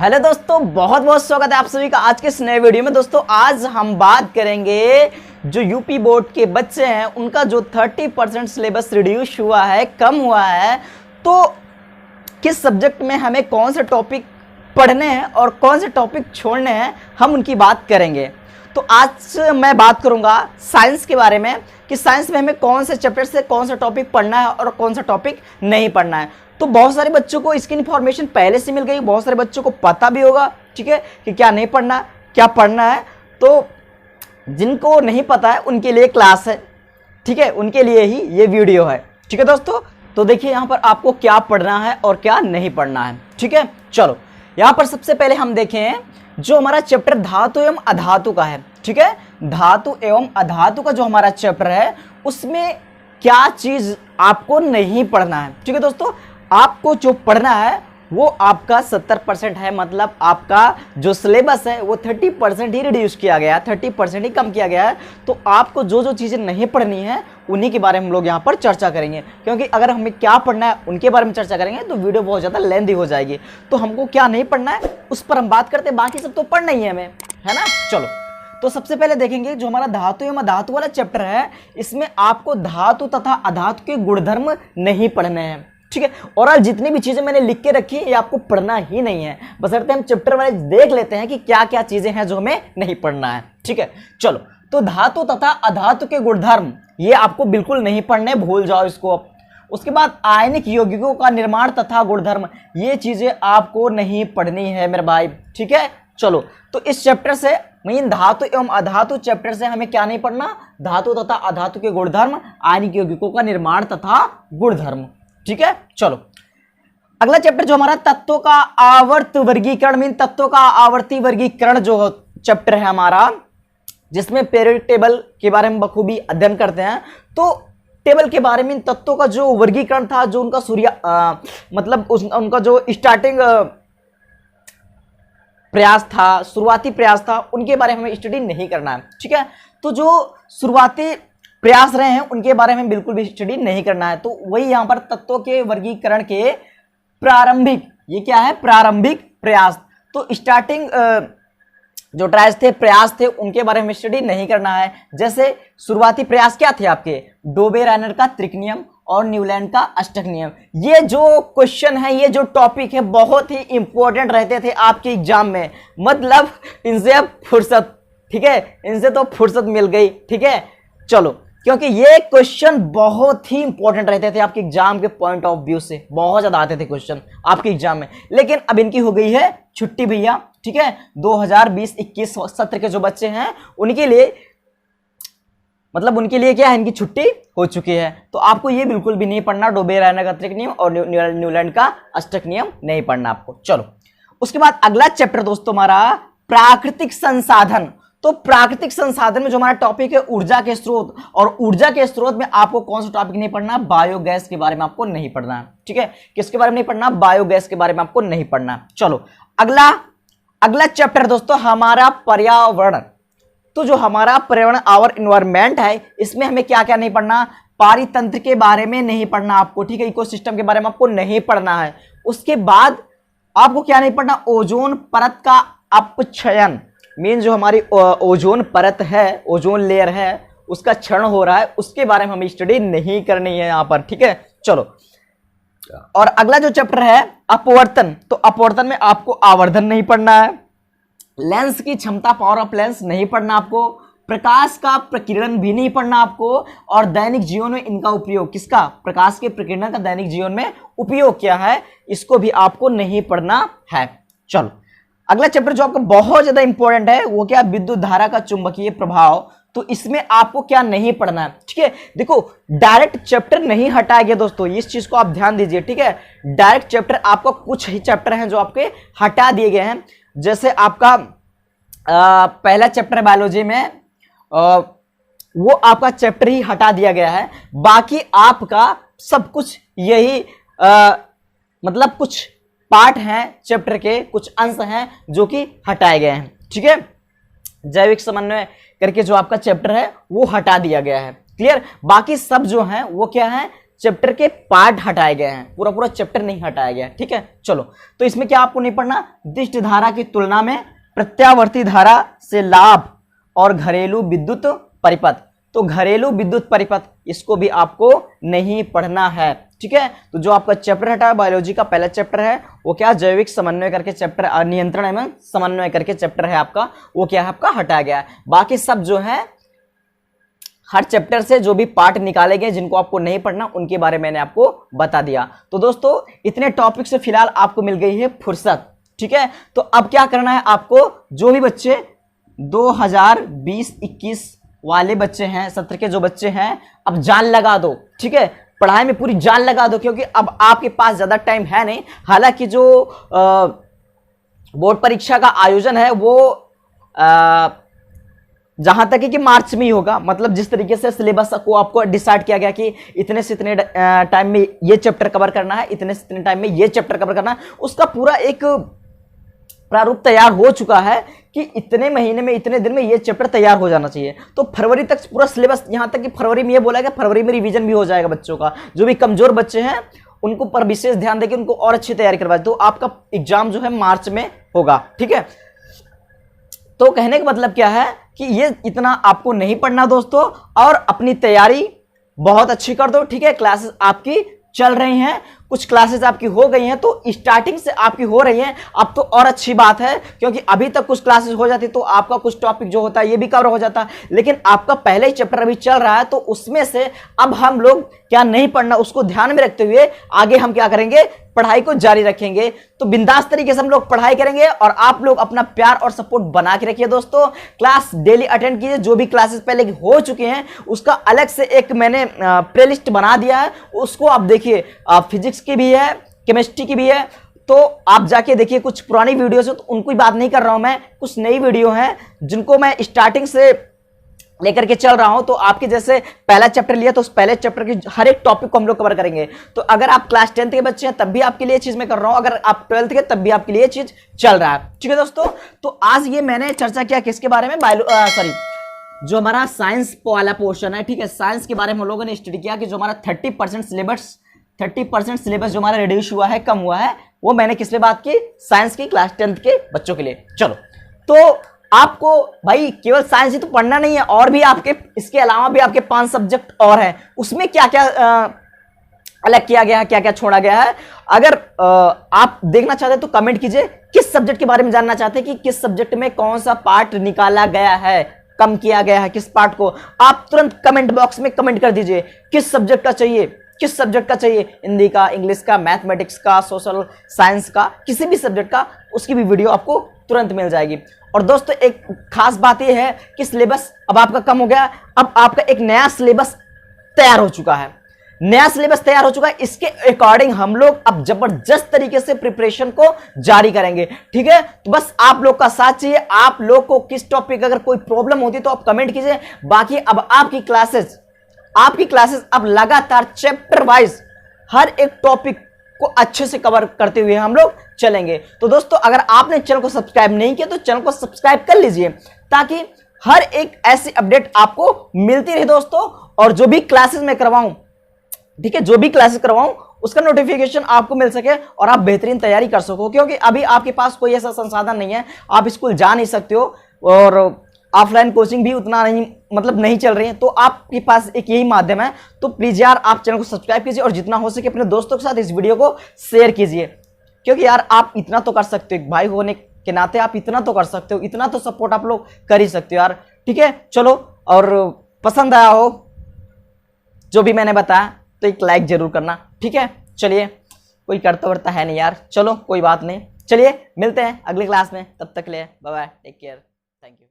Hello दोस्तों, बहुत बहुत स्वागत है आप सभी का आज के इस नए वीडियो में। दोस्तों आज हम बात करेंगे जो यूपी बोर्ड के बच्चे हैं उनका जो 30% सिलेबस रिड्यूस हुआ है, कम हुआ है, तो किस सब्जेक्ट में हमें कौन से टॉपिक पढ़ने हैं और कौन से टॉपिक छोड़ने हैं, हम उनकी बात करेंगे। तो आज मैं बात करूंगा साइंस के बारे में कि साइंस में हमें कौन से चैप्टर से कौन सा टॉपिक पढ़ना है और कौन सा टॉपिक नहीं पढ़ना है। तो बहुत सारे बच्चों को इसकी इन्फॉर्मेशन पहले से मिल गई, बहुत सारे बच्चों को पता भी होगा, ठीक है, कि क्या नहीं पढ़ना, क्या पढ़ना है। तो जिनको नहीं पता है उनके लिए क्लास है, ठीक है, उनके लिए ही ये वीडियो है, ठीक है दोस्तों। तो देखिए यहाँ पर आपको क्या पढ़ना है और क्या नहीं पढ़ना है, ठीक है। चलो यहाँ पर सबसे पहले हम देखें जो हमारा चैप्टर धातु एवं अधातु का है, ठीक है। धातु एवं अधातु का जो हमारा चैप्टर है उसमें क्या चीज आपको नहीं पढ़ना है, ठीक है दोस्तों। आपको जो पढ़ना है वो आपका 70% है, मतलब आपका जो सिलेबस है वो 30% ही रिड्यूस किया गया है, 30% ही कम किया गया है। तो आपको जो जो चीज़ें नहीं पढ़नी है उन्हीं के बारे में हम लोग यहाँ पर चर्चा करेंगे, क्योंकि अगर हमें क्या पढ़ना है उनके बारे में चर्चा करेंगे तो वीडियो बहुत ज़्यादा लेंथी हो जाएगी। तो हमको क्या नहीं पढ़ना है उस पर हम बात करते हैं, बाकी सब तो पढ़ना ही है हमें, है ना। चलो तो सबसे पहले देखेंगे जो हमारा धातु एवं अधातु वाला चैप्टर है, इसमें आपको धातु तथा अधातु के गुणधर्म नहीं पढ़ने हैं, ठीक है। और जितनी भी चीजें मैंने लिख के रखी है ये आपको पढ़ना ही नहीं है, बशर्ते हम चैप्टर वाइज देख लेते हैं कि क्या क्या चीजें हैं जो हमें नहीं पढ़ना है, ठीक है। चलो तो धातु तथा अधातु के गुणधर्म ये आपको बिल्कुल नहीं पढ़ने, भूल जाओ इसको। उसके बाद आयनिक यौगिकों का निर्माण तथा गुणधर्म, ये चीजें आपको नहीं पढ़नी है मेरे भाई, ठीक है। चलो तो इस चैप्टर से मीन धातु एवं अधातु चैप्टर से हमें क्या नहीं पढ़ना, धातु तथा अधातु के गुणधर्म, आयनिक यौगिकों का निर्माण तथा गुणधर्म, ठीक है। चलो अगला चैप्टर जो हमारा तत्वों का आवर्त वर्गीकरण मीन तत्वों का आवर्ती वर्गीकरण जो चैप्टर है हमारा, जिसमें पीरियोडिक टेबल के बारे में बखूबी अध्ययन करते हैं। तो टेबल के बारे में तत्वों का जो वर्गीकरण था, जो उनका मतलब उनका जो स्टार्टिंग प्रयास था, शुरुआती प्रयास था, उनके बारे में हमें स्टडी नहीं करना है, ठीक है। तो जो शुरुआती प्रयास रहे हैं उनके बारे में बिल्कुल भी स्टडी नहीं करना है। तो वही यहाँ पर तत्वों के वर्गीकरण के प्रारंभिक, ये क्या है, प्रारंभिक प्रयास। तो स्टार्टिंग जो ट्रायल्स थे, प्रयास थे, उनके बारे में स्टडी नहीं करना है। जैसे शुरुआती प्रयास क्या थे आपके, डोबे-रायनर का त्रिक नियम और न्यूलैंड का अष्टक नियम। ये जो क्वेश्चन है, ये जो टॉपिक है, बहुत ही इंपॉर्टेंट रहते थे आपके एग्जाम में, मतलब इनसे अब फुर्सत, ठीक है, इनसे तो फुर्सत मिल गई, ठीक है। चलो क्योंकि ये क्वेश्चन बहुत ही इंपॉर्टेंट रहते थे आपके एग्जाम के पॉइंट ऑफ व्यू से, बहुत ज्यादा आते थे क्वेश्चन आपके एग्जाम में। लेकिन अब इनकी हो गई है छुट्टी भैया, ठीक है। 2020-21 सत्र के जो बच्चे हैं उनके लिए, मतलब उनके लिए क्या है, इनकी छुट्टी हो चुकी है। तो आपको ये बिल्कुल भी नहीं पढ़ना, डोबे-रायनर का त्रिक नियम और न्यूलैंड का अष्टक नियम नहीं पढ़ना आपको। चलो उसके बाद अगला चैप्टर दोस्तों हमारा प्राकृतिक संसाधन। तो प्राकृतिक संसाधन में जो हमारा टॉपिक है ऊर्जा के स्रोत, और ऊर्जा के स्रोत में आपको कौन सा टॉपिक नहीं पढ़ना, बायोगैस के बारे में आपको नहीं पढ़ना है, ठीक है। किसके बारे में नहीं पढ़ना, बायोगैस के बारे में आपको नहीं पढ़ना। चलो अगला चैप्टर दोस्तों हमारा पर्यावरण। तो जो हमारा पर्यावरण, आवर इन्वायरमेंट है, इसमें हमें क्या क्या नहीं पढ़ना, पारितंत्र के बारे में नहीं पढ़ना आपको, ठीक है, इकोसिस्टम के बारे में आपको नहीं पढ़ना है। उसके बाद आपको क्या नहीं पढ़ना, ओजोन परत का अपक्षयन, मीन जो हमारी ओजोन परत है, ओजोन लेयर है, उसका क्षरण हो रहा है, उसके बारे में हमें स्टडी नहीं करनी है यहाँ पर, ठीक है। चलो और अगला जो चैप्टर है अपवर्तन। तो अपवर्तन में आपको आवर्धन नहीं पढ़ना है, लेंस की क्षमता, पावर ऑफ लेंस नहीं पढ़ना आपको, प्रकाश का प्रकीर्णन भी नहीं पढ़ना आपको, और दैनिक जीवन में इनका उपयोग, किसका, प्रकाश के प्रकीर्णन का दैनिक जीवन में उपयोग क्या है, इसको भी आपको नहीं पढ़ना है। चलो अगला चैप्टर जो आपका बहुत ज्यादा इंपॉर्टेंट है वो क्या, विद्युत धारा का चुंबकीय प्रभाव। तो इसमें आपको क्या नहीं पढ़ना है, ठीक है। देखो डायरेक्ट चैप्टर नहीं हटाया गया दोस्तों, इस चीज को आप ध्यान दीजिए, ठीक है। डायरेक्ट चैप्टर आपका कुछ ही चैप्टर हैं जो आपके हटा दिए गए हैं। जैसे आपका पहला चैप्टर है बायोलॉजी में, वो आपका चैप्टर ही हटा दिया गया है। बाकी आपका सब कुछ यही मतलब कुछ पार्ट हैं चैप्टर के, कुछ अंश हैं जो कि हटाए गए हैं, ठीक है। जैविक समन्वय करके जो आपका चैप्टर है वो हटा दिया गया है, क्लियर। बाकी सब जो हैं वो क्या है, चैप्टर के पार्ट हटाए गए हैं, पूरा पूरा चैप्टर नहीं हटाया गया है। ठीक है, चलो तो इसमें क्या आपको नहीं पढ़ना, दिष्ट धारा की तुलना में प्रत्यावर्ती धारा से लाभ और घरेलू विद्युत परिपथ। तो घरेलू विद्युत परिपथ इसको भी आपको नहीं पढ़ना है। ठीक है, तो जो आपका चैप्टर हटा है बायोलॉजी का पहला चैप्टर है वो क्या, जैविक समन्वय करके चैप्टर, नियंत्रण एवं समन्वय करके चैप्टर है आपका, वो क्या है आपका हटाया गया है। बाकी सब जो है हर चैप्टर से जो भी पार्ट निकाले गए जिनको आपको नहीं पढ़ना उनके बारे में मैंने आपको बता दिया। तो दोस्तों इतने टॉपिक से फिलहाल आपको मिल गई है फुर्सत। ठीक है, तो अब क्या करना है आपको, जो भी बच्चे 2020-21 वाले बच्चे हैं, सत्र के जो बच्चे हैं, अब जान लगा दो। ठीक है, पढ़ाई में पूरी जान लगा दो, क्योंकि अब आपके पास ज्यादा टाइम है नहीं। हालांकि जो बोर्ड परीक्षा का आयोजन है वो जहां तक है कि मार्च में ही होगा, मतलब जिस तरीके से सिलेबस को आपको डिसाइड किया गया कि इतने से इतने टाइम में ये चैप्टर कवर करना है, इतने से इतने टाइम में ये चैप्टर कवर करना है, उसका पूरा एक प्रारूप तैयार हो चुका है कि इतने महीने में, इतने दिन में ये चैप्टर तैयार हो जाना चाहिए। तो फरवरी तक पूरा सिलेबस, यहां तक कि फरवरी में ये बोला गया फरवरी में रिवीजन भी हो जाएगा बच्चों का। जो भी कमजोर बच्चे हैं उनको पर विशेष ध्यान देकर उनको और अच्छी तैयारी करवाए, तो आपका एग्जाम जो है मार्च में होगा। ठीक है, तो कहने का मतलब क्या है कि ये इतना आपको नहीं पढ़ना दोस्तों, और अपनी तैयारी बहुत अच्छी कर दो। ठीक है, क्लासेस आपकी चल रही हैं, कुछ क्लासेस आपकी हो गई हैं, तो स्टार्टिंग से आपकी हो रही हैं, अब तो और अच्छी बात है, क्योंकि अभी तक कुछ क्लासेस हो जाती तो आपका कुछ टॉपिक जो होता है ये भी कवर हो जाता, लेकिन आपका पहले ही चैप्टर अभी चल रहा है, तो उसमें से अब हम लोग क्या नहीं पढ़ना, उसको ध्यान में रखते हुए आगे हम क्या करेंगे, पढ़ाई को जारी रखेंगे। तो बिंदास तरीके से हम लोग पढ़ाई करेंगे, और आप लोग अपना प्यार और सपोर्ट बना के रखिए दोस्तों। क्लास डेली अटेंड कीजिए, जो भी क्लासेस पहले हो चुके हैं उसका अलग से एक मैंने प्लेलिस्ट बना दिया है, उसको आप देखिए। फिजिक्स की भी है, केमिस्ट्री की भी है, तो आप जाके देखिए। कुछ पुरानी वीडियोस है तो उनको बात नहीं कर रहा हूं मैं, कुछ नई वीडियो है जिनको मैं स्टार्टिंग से लेकर के चल रहा हूं। तो आपके जैसे पहला चैप्टर लिया तो उस पहले चैप्टर की हर एक टॉपिक को हम लोग कवर करेंगे। तो अगर आप क्लास 10th के बच्चे हैं तब भी आपके लिए चीज मैं कर रहा हूं, अगर आप 12th के तब भी आपके लिए चीज चल रहा है। ठीक है दोस्तों, तो आज ये मैंने चर्चा किया किसके बारे में, जो हमारा साइंस वाला पोर्शन है। ठीक है, साइंस के बारे में हम लोगों ने स्टडी किया कि जो हमारा 30% सिलेबस जो हमारा रिड्यूस हुआ है, कम हुआ है, वो मैंने किस पे बात की, साइंस की क्लास 10th के बच्चों के लिए। चलो, तो आपको भाई केवल साइंस ही तो पढ़ना नहीं है, और भी आपके इसके अलावा भी आपके 5 सब्जेक्ट और हैं, उसमें क्या क्या अलग किया गया है, क्या क्या छोड़ा गया है। अगर आप देखना चाहते हैं तो कमेंट कीजिए, किस सब्जेक्ट के बारे में जानना चाहते हैं कि किस सब्जेक्ट में कौन सा पार्ट निकाला गया है, कम किया गया है, किस पार्ट को। आप तुरंत कमेंट बॉक्स में कमेंट कर दीजिए किस सब्जेक्ट का चाहिए, किस सब्जेक्ट का चाहिए, हिंदी का, इंग्लिश का, मैथमेटिक्स का, सोशल साइंस का, किसी भी सब्जेक्ट का, उसकी भी वीडियो आपको तुरंत मिल जाएगी। और दोस्तों एक खास बात यह है कि सिलेबस अब आपका कम हो गया, अब आपका एक नया सिलेबस तैयार हो चुका है, नया सिलेबस तैयार हो चुका है। इसके अकॉर्डिंग हम लोग अब जबरदस्त तरीके से प्रिपरेशन को जारी करेंगे। ठीक है, तो बस आप लोग का साथ चाहिए। आप लोग को किस टॉपिक अगर कोई प्रॉब्लम होती है तो आप कमेंट कीजिए। बाकी अब आपकी क्लासेस अब लगातार चैप्टर वाइज हर एक टॉपिक को अच्छे से कवर करते हुए हम लोग चलेंगे। तो दोस्तों अगर आपने चैनल को सब्सक्राइब नहीं किया तो चैनल को सब्सक्राइब कर लीजिए, ताकि हर एक ऐसी अपडेट आपको मिलती रहे दोस्तों। और जो भी क्लासेस मैं करवाऊं, ठीक है, जो भी क्लासेस करवाऊं उसका नोटिफिकेशन आपको मिल सके और आप बेहतरीन तैयारी कर सको। क्योंकि अभी आपके पास कोई ऐसा संसाधन नहीं है, आप स्कूल जा नहीं सकते हो और ऑफलाइन कोचिंग भी उतना नहीं चल रही है, तो आपके पास एक यही माध्यम है। तो प्लीज यार आप चैनल को सब्सक्राइब कीजिए और जितना हो सके अपने दोस्तों के साथ इस वीडियो को शेयर कीजिए। क्योंकि यार आप इतना तो कर सकते हो, भाई होने के नाते आप इतना तो कर सकते हो, इतना तो सपोर्ट आप लोग कर ही सकते हो यार। ठीक है, चलो, और पसंद आया हो जो भी मैंने बताया तो एक लाइक जरूर करना। ठीक है, चलिए, कोई करता वर्ता है नहीं यार, चलो कोई बात नहीं। चलिए मिलते हैं अगली क्लास में, तब तक के लिए bye bye, take care, thank you.